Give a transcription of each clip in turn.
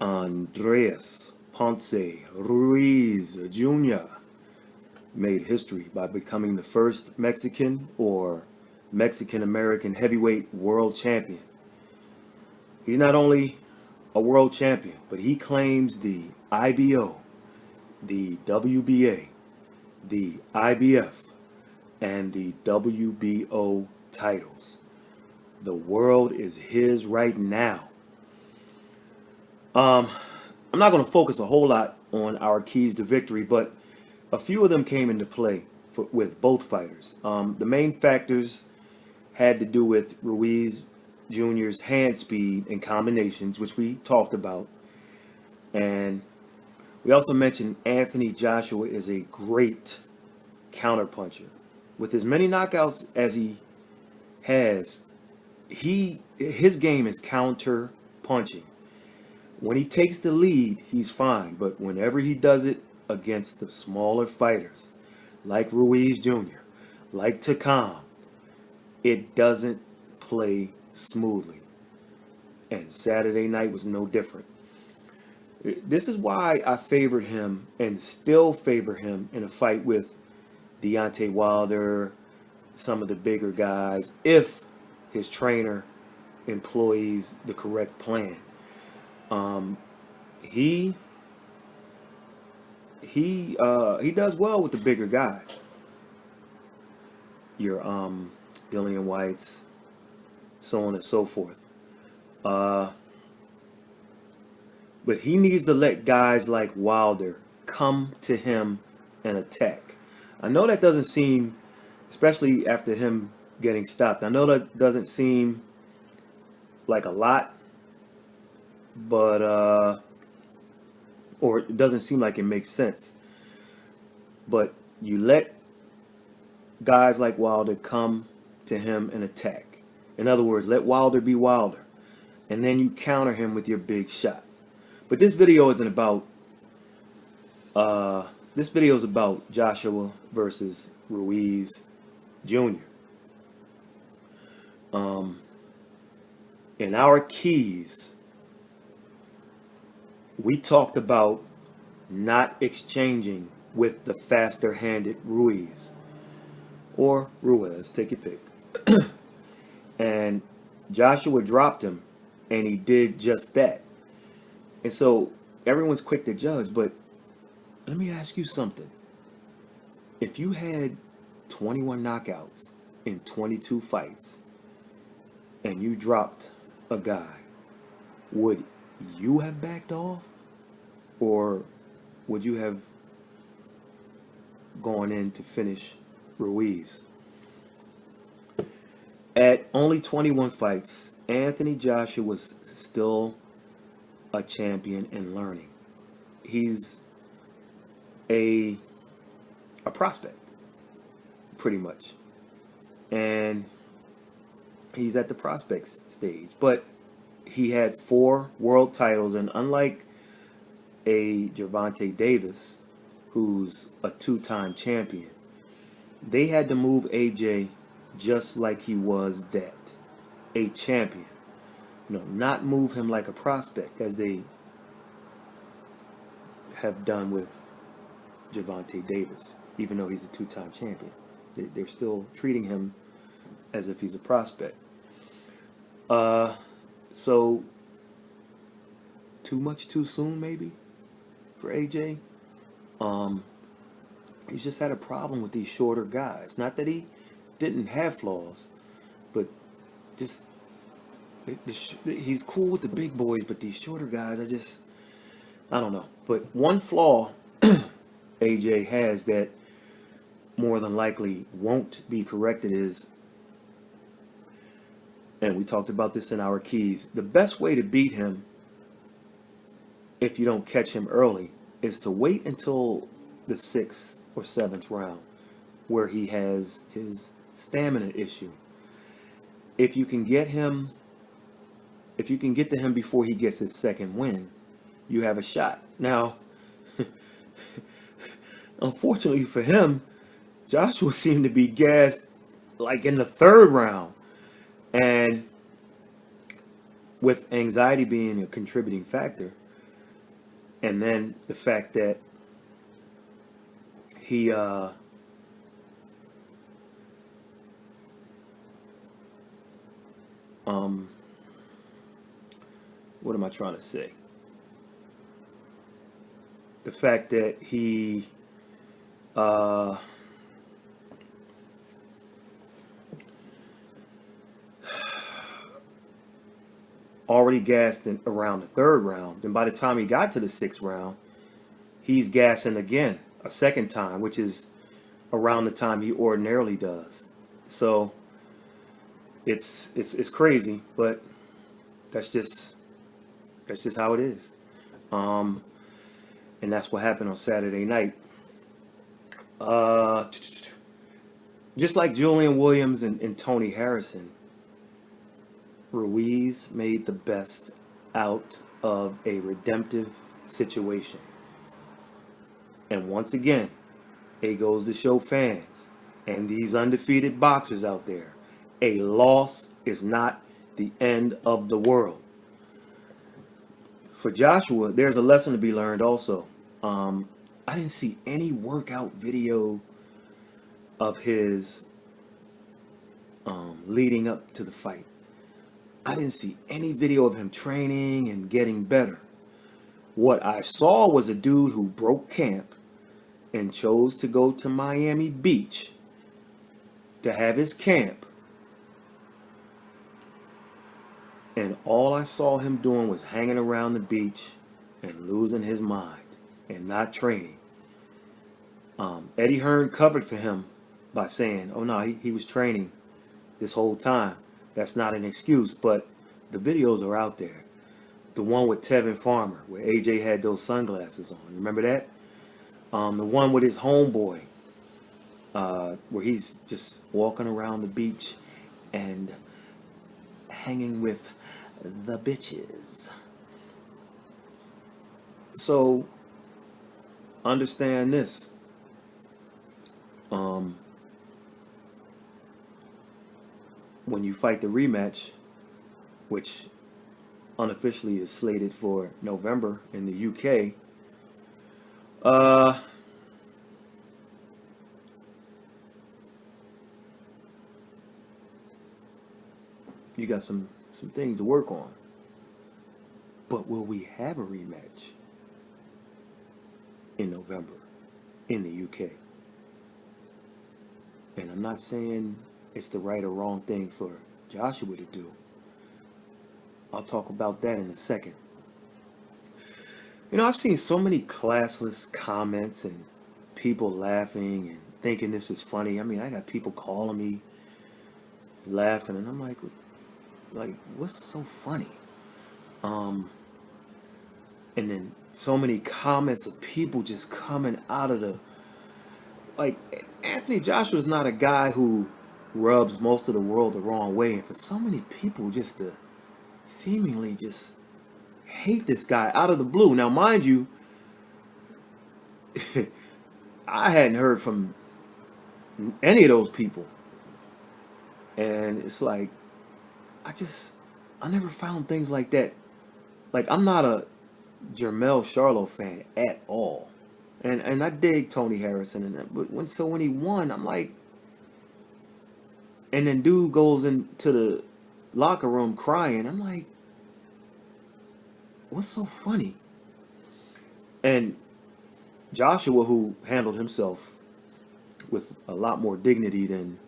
Andreas Ponce Ruiz Jr. made history by becoming the first Mexican or Mexican-American heavyweight world champion. He's not only a world champion, but he claims the IBO, the WBA, the IBF, and the WBO titles. The world is his right now. I'm not going to focus a whole lot on our keys to victory, but a few of them came into play with both fighters. The main factors had to do with Ruiz Jr.'s hand speed and combinations, which we talked about. And we also mentioned Anthony Joshua is a great counterpuncher. With as many knockouts as he has, his game is counter punching. When he takes the lead, he's fine, but whenever he does it against the smaller fighters, like Ruiz Jr., like Takam, it doesn't play smoothly. And Saturday night was no different. This is why I favored him and still favor him in a fight with Deontay Wilder, some of the bigger guys, if his trainer employs the correct plan. He does well with the bigger guys. Your Dillian Whites, so on and so forth. But he needs to let guys like Wilder come to him and attack. I know that doesn't seem, especially after him getting stopped, I know that doesn't seem like a lot, but or it doesn't seem like it makes sense. But you let guys like Wilder come to him and attack. In other words, let Wilder be Wilder, and then you counter him with your big shots. But this video isn't about this video is about Joshua versus Ruiz Jr. In our keys, we talked about not exchanging with the faster-handed Ruiz or Ruiz, take your pick. And Joshua dropped him, and he did just that. And so everyone's quick to judge, but let me ask you something. If you had 21 knockouts in 22 fights and you dropped a guy, would you have backed off, or would you have gone in to finish Ruiz? At only 21 fights, Anthony Joshua was still a champion and learning. He's a prospect, pretty much. And he's at the prospect stage. But he had 4 world titles, and unlike a Gervonta Davis, who's a 2-time champion, they had to move AJ just like he was that, a champion. Not move him like a prospect, as they have done with Gervonta Davis, even though he's a 2-time champion. They're still treating him as if he's a prospect. So, too much too soon, maybe, for AJ. He's just had a problem with these shorter guys. Not that he didn't have flaws, but just he's cool with the big boys, but these shorter guys, I don't know. But one flaw AJ has that more than likely won't be corrected is, and we talked about this in our keys, the best way to beat him, if you don't catch him early, is to wait until the 6th or 7th round, where he has his stamina issue. If you can get to him before he gets his second win, you have a shot. Now, unfortunately for him, Joshua seemed to be gassed like in the 3rd round. And with anxiety being a contributing factor, And then the fact that he what am I trying to say? The fact that he uh, already gassed in around the third round. And by the time he got to the sixth round, he's gassing again a second time, which is around the time he ordinarily does. So it's crazy, but that's just how it is. Um, and that's what happened on Saturday night. Uh, just like Julian Williams and Tony Harrison, Ruiz made the best out of a redemptive situation. And once again, it goes to show fans and these undefeated boxers out there, a loss is not the end of the world. For Joshua, there's a lesson to be learned also. I didn't see any workout video of his leading up to the fight. I didn't see any video of him training and getting better. What I saw was a dude who broke camp and chose to go to Miami Beach to have his camp. And all I saw him doing was hanging around the beach and losing his mind and not training. Eddie Hearn covered for him by saying, oh no, he was training this whole time. That's not an excuse, but the videos are out there. The one with Tevin Farmer, where AJ had those sunglasses on. Remember that? The one with his homeboy, where he's just walking around the beach and hanging with the bitches. So, understand this. When you fight the rematch, which unofficially is slated for November in the UK, you got some things to work on. But will we have a rematch in November in the UK? And I'm not saying it's the right or wrong thing for Joshua to do. I'll talk about that in a second. You know, I've seen so many classless comments and people laughing and thinking this is funny. I mean, I got people calling me laughing, and I'm like, what's so funny? And then so many comments of people just coming out of the, like, Anthony Joshua is not a guy who rubs most of the world the wrong way, and for so many people just to seemingly just hate this guy out of the blue. Now, mind you, I hadn't heard from any of those people, and it's like I never found things like that. Like, I'm not a Jermell Charlo fan at all, and I dig Tony Harrison, but when he won, I'm like, and then dude goes into the locker room crying. I'm like, what's so funny? And Joshua, who handled himself with a lot more dignity than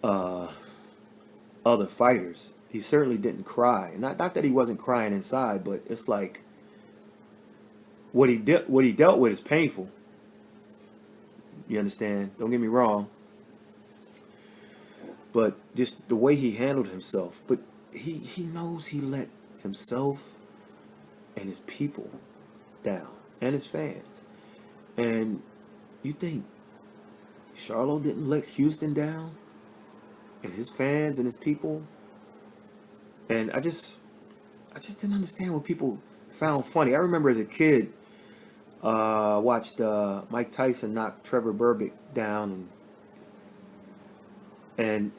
other fighters, he certainly didn't cry. Not that he wasn't crying inside, but it's like what he dealt with is painful. You understand? Don't get me wrong. But just the way he handled himself. But he knows he let himself and his people down, and his fans. And you think Charlo didn't let Houston down, and his fans and his people? And I just didn't understand what people found funny. I remember as a kid, watched Mike Tyson knock Trevor Berbick down, and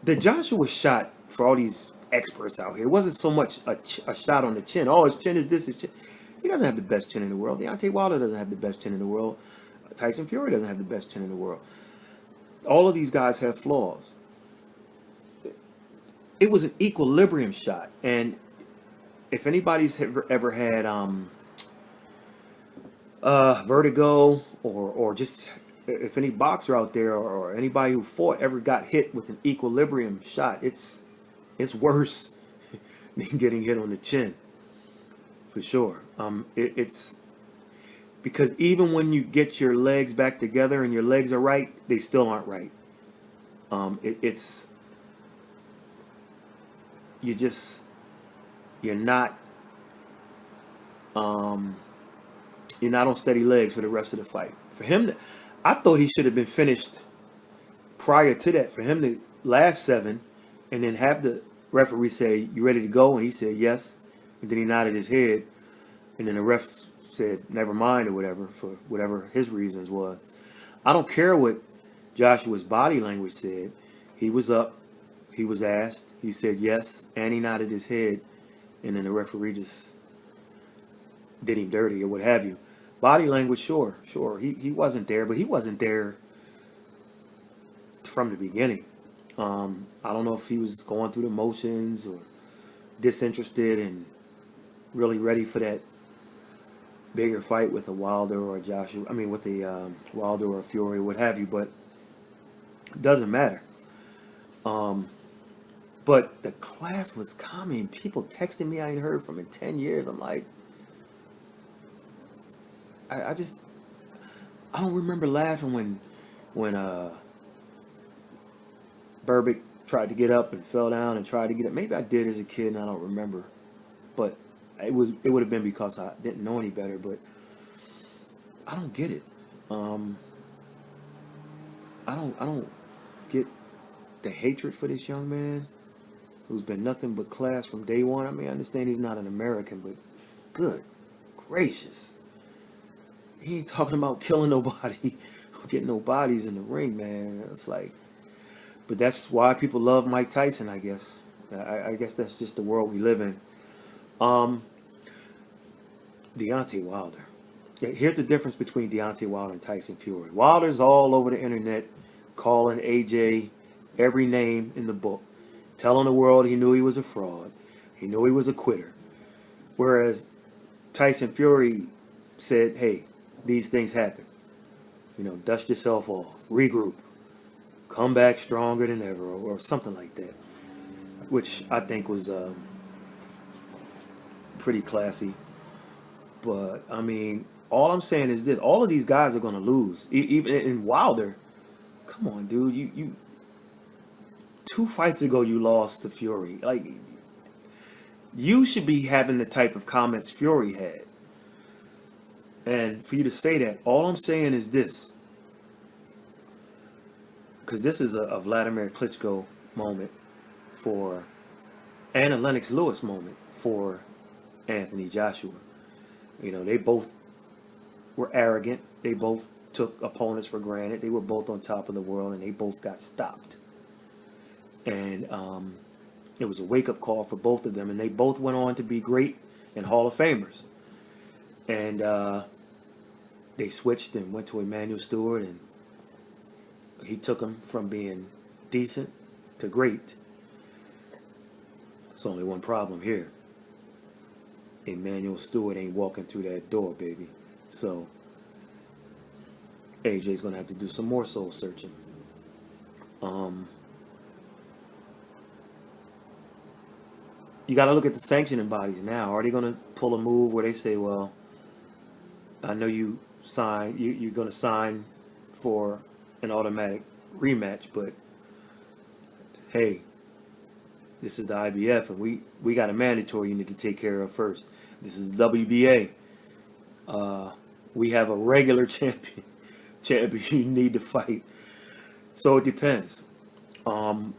the Joshua shot, for all these experts out here, it wasn't so much a shot on the chin. Oh, his chin is this, his chin. He doesn't have the best chin in the world. Deontay Wilder doesn't have the best chin in the world. Tyson Fury doesn't have the best chin in the world. All of these guys have flaws. It was an equilibrium shot, and if anybody's ever had vertigo, or just if any boxer out there or anybody who fought ever got hit with an equilibrium shot, it's worse than getting hit on the chin, for sure. It's because even when you get your legs back together and your legs are right, they still aren't right. It's you're not you're not on steady legs for the rest of the fight. For him, I thought he should have been finished prior to that. For him to last 7 and then have the referee say, "You ready to go?" and he said yes, and then he nodded his head, and then the ref said never mind or whatever, for whatever his reasons was. I don't care what Joshua's body language said. He was up, he was asked, he said yes, and he nodded his head, and then the referee just did him dirty or what have you. Body language, sure. He wasn't there, but he wasn't there from the beginning. I don't know if he was going through the motions or disinterested and really ready for that bigger fight with a Wilder or a Joshua. I mean, with a Wilder or a Fury, what have you. But it doesn't matter. But the classless comment, people texting me I ain't heard from in 10 years. I'm like, I don't remember laughing when Burbick tried to get up and fell down and tried to get up. Maybe I did as a kid and I don't remember, but it would have been because I didn't know any better. But I don't get it. I don't get the hatred for this young man who's been nothing but class from day one. I mean, I understand he's not an American, but good gracious. He ain't talking about killing nobody or getting no bodies in the ring, man. It's like, but that's why people love Mike Tyson, I guess. I guess that's just the world we live in. Deontay Wilder. Here's the difference between Deontay Wilder and Tyson Fury. Wilder's all over the internet calling AJ every name in the book, telling the world he knew he was a fraud. He knew he was a quitter. Whereas Tyson Fury said, hey, these things happen. You know, dust yourself off, regroup, come back stronger than ever, or something like that, which I think was pretty classy. But, I mean, all I'm saying is this. All of these guys are going to lose. Even in Wilder, come on, dude. You 2 fights ago, you lost to Fury. Like, you should be having the type of comments Fury had. And for you to say that, all I'm saying is this. Because this is a Vladimir Klitschko moment and a Lennox Lewis moment for Anthony Joshua. You know, they both were arrogant. They both took opponents for granted. They were both on top of the world, and they both got stopped. And it was a wake-up call for both of them, and they both went on to be great and Hall of Famers. And they switched and went to Emmanuel Stewart, and he took them from being decent to great. There's only one problem here. Emmanuel Stewart ain't walking through that door, baby. So AJ's going to have to do some more soul searching. You got to look at the sanctioning bodies now. Are they going to pull a move where they say, well, I know you're going to sign for an automatic rematch, but hey, this is the IBF, and we got a mandatory you need to take care of first. This is WBA. We have a regular champion you need to fight. So it depends. A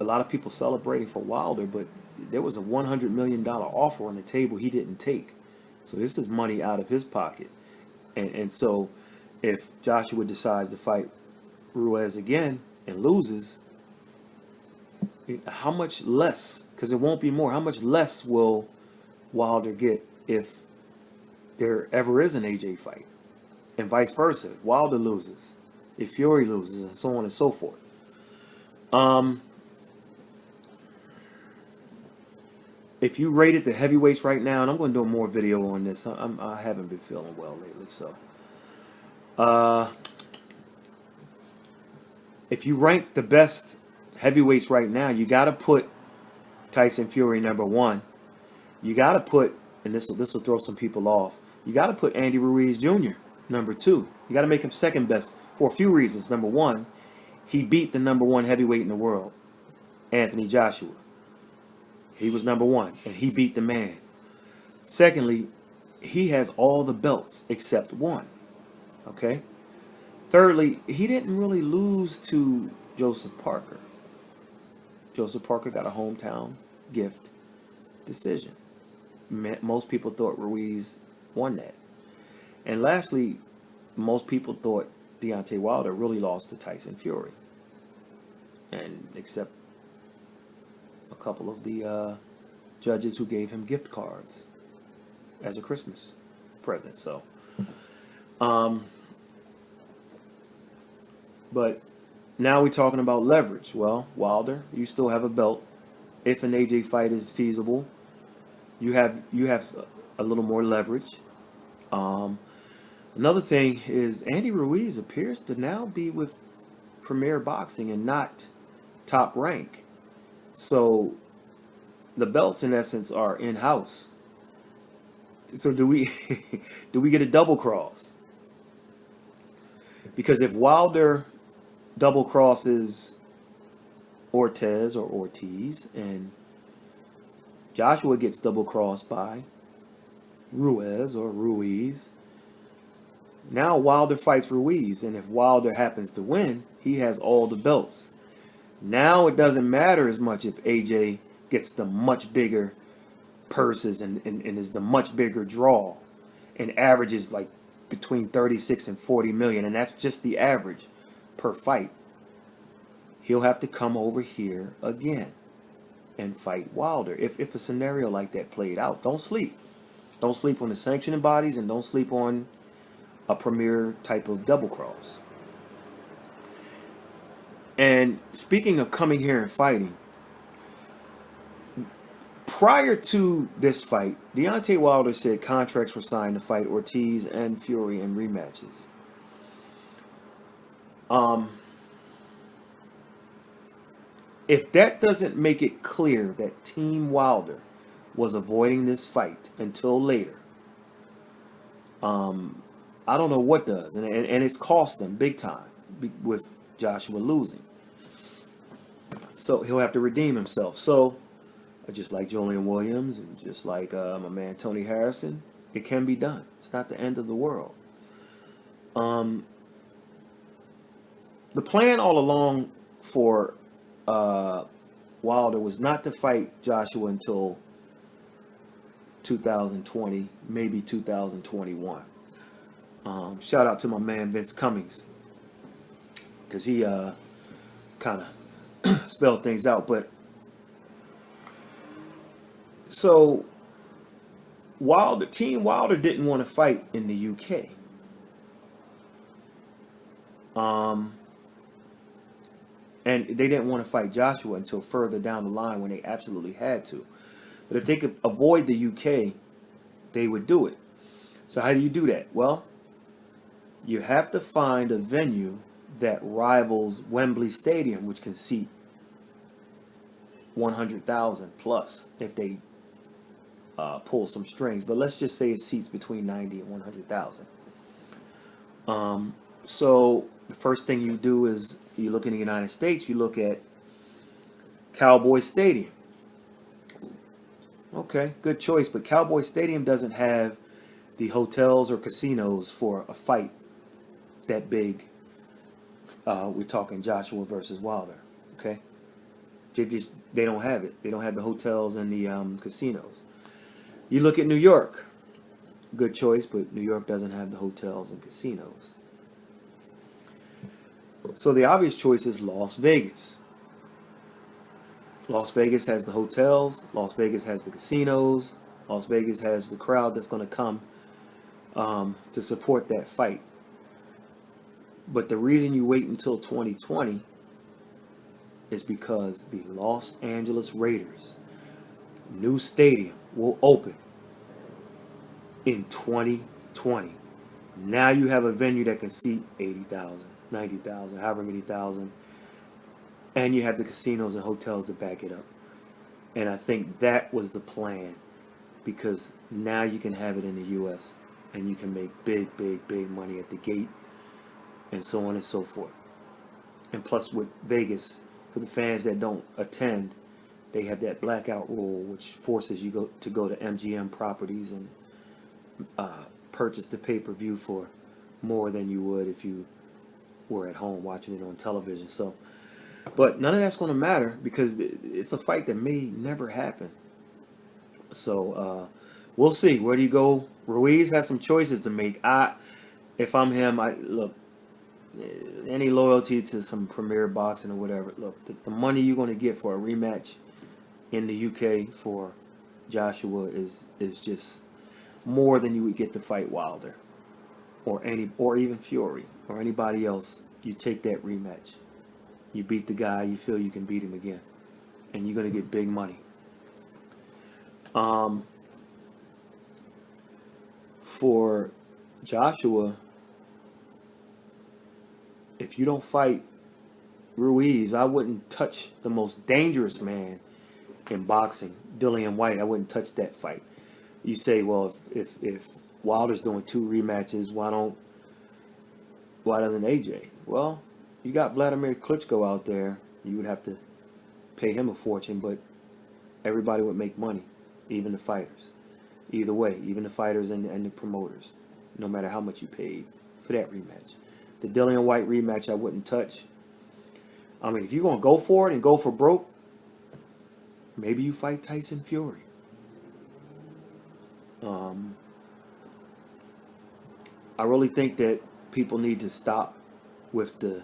lot of people celebrating for Wilder, but there was a $100 million offer on the table he didn't take. So this is money out of his pocket. And so if Joshua decides to fight Ruiz again and loses, how much less, because it won't be more, how much less will Wilder get if there ever is an AJ fight, and vice versa. If Wilder loses, if Fury loses, and so on and so forth. If you rated the heavyweights right now, and I'm going to do more video on this. I haven't been feeling well lately, so. If you rank the best heavyweights right now, you got to put Tyson Fury #1. You got to put, and this will throw some people off. You got to put Andy Ruiz Jr. #2. You got to make him second best for a few reasons. Number one, he beat the #1 heavyweight in the world, Anthony Joshua. He was #1, and he beat the man. Secondly, he has all the belts except one. Okay? Thirdly, he didn't really lose to Joseph Parker. Joseph Parker got a hometown gift decision. Most people thought Ruiz won that. And lastly, most people thought Deontay Wilder really lost to Tyson Fury. And except a couple of the judges who gave him gift cards as a Christmas present. So, but now we're talking about leverage. Well, Wilder, you still have a belt. If an AJ fight is feasible, you have a little more leverage. Another thing is Andy Ruiz appears to now be with Premier Boxing and not Top Rank. So the belts in essence are in-house. So do we get a double cross? Because if Wilder double crosses Ortiz or Ortiz and Joshua gets double crossed by Ruiz or Ruiz, now Wilder fights Ruiz, and if Wilder happens to win, he has all the belts. Now it doesn't matter as much if AJ gets the much bigger purses and is the much bigger draw and averages like between 36 and 40 million, and that's just the average per fight. He'll have to come over here again and fight Wilder if a scenario like that played out. Don't sleep. Don't sleep on the sanctioning bodies, and don't sleep on a premier type of double cross. And speaking of coming here and fighting, prior to this fight, Deontay Wilder said contracts were signed to fight Ortiz and Fury in rematches. If that doesn't make it clear that Team Wilder was avoiding this fight until later, I don't know what does. And it's cost them big time with Joshua losing. So he'll have to redeem himself. So just like Julian Williams and just like my man Tony Harrison, it can be done. It's not the end of the world. The plan all along for Wilder was not to fight Joshua until 2020, maybe 2021. Shout out to my man Vince Cummings, because he kind of spelled things out. But so Team Wilder didn't want to fight in the UK. And they didn't want to fight Joshua until further down the line when they absolutely had to. But if they could avoid the UK, they would do it. So how do you do that? Well, you have to find a venue that rivals Wembley Stadium, which can seat 100,000 plus if they pull some strings. But let's just say it seats between 90 and 100,000. So the first thing you do is you look in the United States, you look at Cowboy Stadium. Okay, good choice, but Cowboy Stadium doesn't have the hotels or casinos for a fight that big. We're talking Joshua versus Wilder. Okay, they don't have it. They don't have the hotels and the casinos. You look at New York. Good choice, but New York doesn't have the hotels and casinos. So the obvious choice is Las Vegas. Las Vegas has the hotels. Las Vegas has the casinos. Las Vegas has the crowd that's going to come to support that fight. But the reason you wait until 2020 is because the Los Angeles Raiders new stadium will open in 2020. Now you have a venue that can seat 80,000, 90,000, however many thousand, and you have the casinos and hotels to back it up. And I think that was the plan, because now you can have it in the U.S. and you can make big, big, big money at the gate, and so on and so forth. And plus with Vegas, for the fans that don't attend, they have that blackout rule, which forces you to go to MGM properties and purchase the pay-per-view for more than you would if you were at home watching it on television. So, but none of that's going to matter, because it's a fight that may never happen. So we'll see. Where do you go? Ruiz has some choices to make. If I'm him, look. Any loyalty to some premier boxing or whatever, look, the money you're going to get for a rematch in the UK for Joshua is just more than you would get to fight Wilder or even Fury or anybody else. You take that rematch, you beat the guy, you feel you can beat him again, and you're going to get big money. For Joshua, if you don't fight Ruiz, I wouldn't touch the most dangerous man in boxing, Dillian White. I wouldn't touch that fight. You say, well, if Wilder's doing 2 rematches, why doesn't AJ? Well, you got Vladimir Klitschko out there. You would have to pay him a fortune, but everybody would make money, even the fighters. Either way, even the fighters and the promoters, no matter how much you paid for that rematch. The Dillian White rematch I wouldn't touch. I mean, if you're going to go for it and go for broke, maybe you fight Tyson Fury. I really think that people need to stop with the,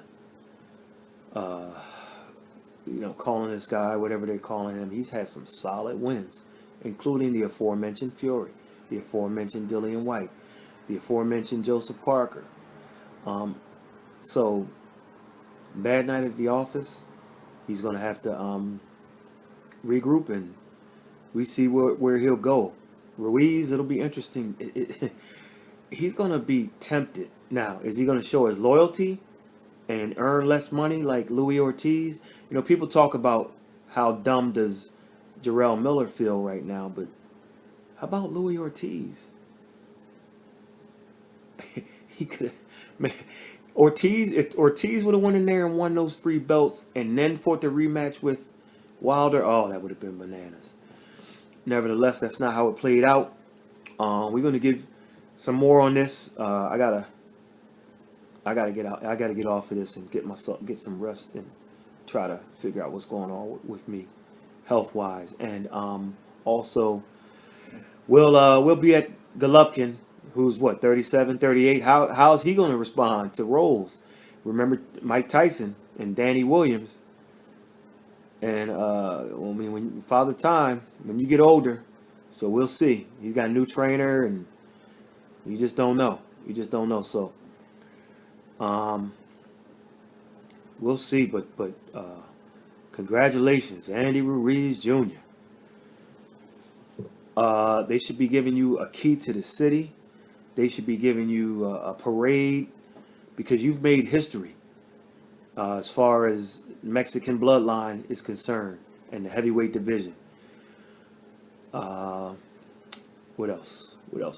calling this guy, whatever they're calling him. He's had some solid wins, including the aforementioned Fury, the aforementioned Dillian White, the aforementioned Joseph Parker. So, bad night at the office, he's going to have to regroup, and we see where he'll go. Ruiz, it'll be interesting. He's going to be tempted. Now, is he going to show his loyalty and earn less money like Louis Ortiz? You know, people talk about how dumb does Jarrell Miller feel right now, but how about Louis Ortiz? He could have... If Ortiz would have went in there and won those 3 belts and then fought the rematch with Wilder, oh, that would have been bananas. Nevertheless, that's not how it played out. We're going to give some more on this. I gotta get out. I gotta get off of this and get some rest and try to figure out what's going on with me health-wise. And also, we'll be at Golovkin, who's what, 37, 38. How's he going to respond to Rolls? Remember Mike Tyson and Danny Williams. And when Father Time, when you get older, so we'll see. He's got a new trainer, and you just don't know. You just don't know. So we'll see. But congratulations, Andy Ruiz Jr. They should be giving you a key to the city. They should be giving you a parade, because you've made history as far as Mexican bloodline is concerned and the heavyweight division. What else? Did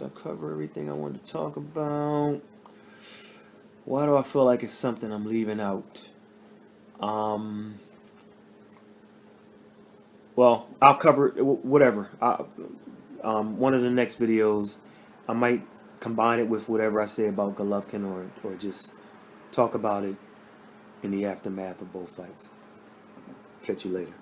I cover everything I wanted to talk about? Why do I feel like it's something I'm leaving out? Well, I'll cover it, whatever. One of the next videos, I might combine it with whatever I say about Golovkin, or just talk about it in the aftermath of both fights. Catch you later.